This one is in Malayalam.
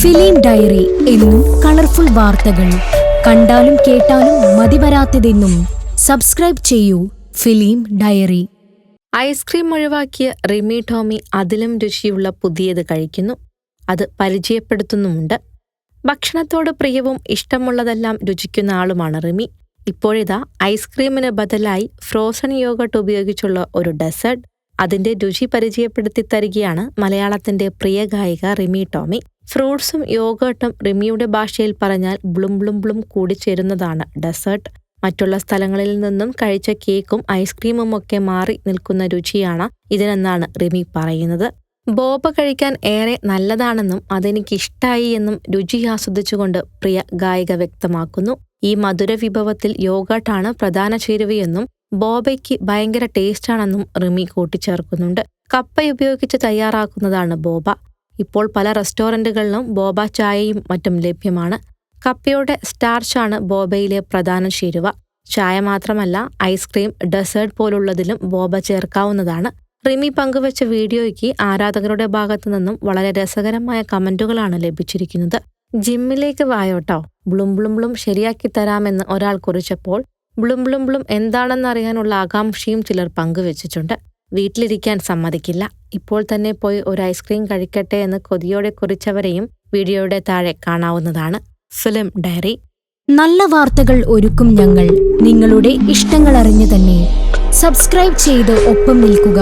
ഫിലിം ഡയറി എന്നും കളർഫുൾ വാർത്തകൾ, കണ്ടാലും കേട്ടാലും മതിവരാത്തതെന്നും. സബ്സ്ക്രൈബ് ചെയ്യൂ ഫിലിം ഡയറി. ഐസ്ക്രീം ഒഴിവാക്കിയ റിമി ടോമി അതിലും രുചിയുള്ള പുതിയത് കഴിക്കുന്നു. അത് പരിചയപ്പെടുത്തുന്നുമുണ്ട്. ഭക്ഷണത്തോട് പ്രിയവും ഇഷ്ടമുള്ളതെല്ലാം രുചിക്കുന്ന ആളുമാണ് റിമി. ഇപ്പോഴിതാ ഐസ്ക്രീമിന് ബദലായി ഫ്രോസൺ യോഗട്ട് ഉപയോഗിച്ചുള്ള ഒരു ഡെസേർട്ട്, അതിന്റെ രുചി പരിചയപ്പെടുത്തി തരികയാണ് മലയാളത്തിന്റെ പ്രിയ ഗായിക റിമി ടോമി. ഫ്രൂട്ട്സും യോഗട്ടും റിമിയുടെ ഭാഷയിൽ പറഞ്ഞാൽ ബ്ലും ബ്ലും ബ്ലും കൂടിച്ചേരുന്നതാണ് ഡെസേർട്ട്. മറ്റുള്ള സ്ഥലങ്ങളിൽ നിന്നും കഴിച്ച കേക്കും ഐസ്ക്രീമും ഒക്കെ മാറി നിൽക്കുന്ന രുചിയാണ് ഇതിനെന്നാണ് റിമി പറയുന്നത്. ബോബ കഴിക്കാൻ ഏറെ നല്ലതാണെന്നും അതെനിക്കിഷ്ടായി എന്നും രുചി ആസ്വദിച്ചുകൊണ്ട് പ്രിയ ഗായിക വ്യക്തമാക്കുന്നു. ഈ മധുര വിഭവത്തിൽ യോഗട്ടാണ് പ്രധാന ചേരുവയെന്നും ബോബയ്ക്ക് ഭയങ്കര ടേസ്റ്റാണെന്നും റിമി കൂട്ടിച്ചേർക്കുന്നുണ്ട്. കപ്പ ഉപയോഗിച്ച് തയ്യാറാക്കുന്നതാണ് ബോബ. ഇപ്പോൾ പല റെസ്റ്റോറന്റുകളിലും ബോബ ചായയും മറ്റും ലഭ്യമാണ്. കപ്പയുടെ സ്റ്റാർച്ചാണ് ബോബയിലെ പ്രധാന ചേരുവ. ചായ മാത്രമല്ല, ഐസ്ക്രീം, ഡെസേർട്ട് പോലുള്ളതിലും ബോബ ചേർക്കാവുന്നതാണ്. റിമി പങ്കുവച്ച വീഡിയോയ്ക്ക് ആരാധകരുടെ ഭാഗത്തു നിന്നും വളരെ രസകരമായ കമന്റുകളാണ് ലഭിച്ചിരിക്കുന്നത്. ജിമ്മിലേക്ക് വായോട്ടോ, ബ്ലും ബ്ലും ബ്ലും ശരിയാക്കി തരാമെന്ന് ഒരാൾ കുറിച്ചപ്പോൾ ബ്ലും ബ്ലും ബ്ലും എന്താണെന്നറിയാനുള്ള ആകാംക്ഷയും ചിലർ പങ്കുവച്ചിട്ടുണ്ട്. വീട്ടിലിരിക്കാൻ സമ്മതിക്കില്ല, ഇപ്പോൾ തന്നെ പോയി ഒരു ഐസ്ക്രീം കഴിക്കട്ടെ എന്ന് കൊതിയോടെ കുറിച്ചവരെയും വീഡിയോയുടെ താഴെ കാണാവുന്നതാണ്. Film diary. നല്ല വാർത്തകൾ ഒരുക്കും ഞങ്ങൾ, നിങ്ങളുടെ ഇഷ്ടങ്ങൾ അറിഞ്ഞു തന്നെ. സബ്സ്ക്രൈബ് ചെയ്ത് ഒപ്പം നിൽക്കുക.